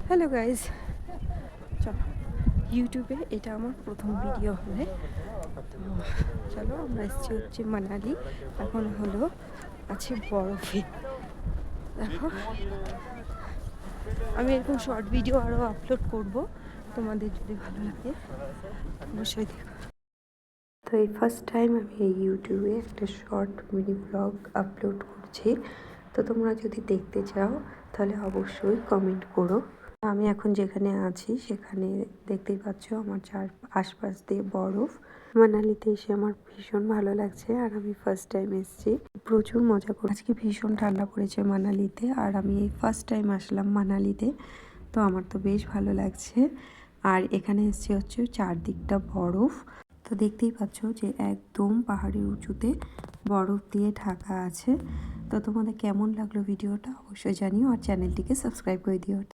Hello guys, চলো ইউটিউবে এটা আমার প্রথম ভিডিও হবে। তো চলো আমরা এসেছি হচ্ছে মানালি। এখন হলো আছে বরফে। দেখো আমি এরকম শর্ট ভিডিও আরও আপলোড করব, তোমাদের যদি ভালো লাগে অবশ্যই দেখো। তো এই ফার্স্ট টাইম আমি এই ইউটিউবে একটা শর্ট মিনি ব্লগ আপলোড করছি। তো তোমরা যদি দেখতে চাও তাহলে অবশ্যই কমেন্ট করো। আমি এখন যেখানে আছি সেখানে দেখতেই পাচ্ছ আমার আশপাশ দিয়ে বরফ। মানালিতে এসে আমার ভীষণ ভালো লাগছে, আর আমি ফার্স্ট টাইম এসেছি, প্রচুর মজা করি। আজকে ভীষণ ঠান্ডা পড়েছে মানালিতে, আর আমি এই ফার্স্ট টাইম আসলাম মানালিতে, তো আমার তো বেশ ভালো লাগছে। আর এখানে এসছে হচ্ছে চারদিকটা বরফ। তো দেখতেই পাচ্ছ যে একদম পাহাড়ের উঁচুতে বরফ দিয়ে ঢাকা আছে। তো তোমাদের কেমন লাগলো ভিডিওটা অবশ্যই জানিও, আর চ্যানেলটিকে সাবস্ক্রাইব করে দিও।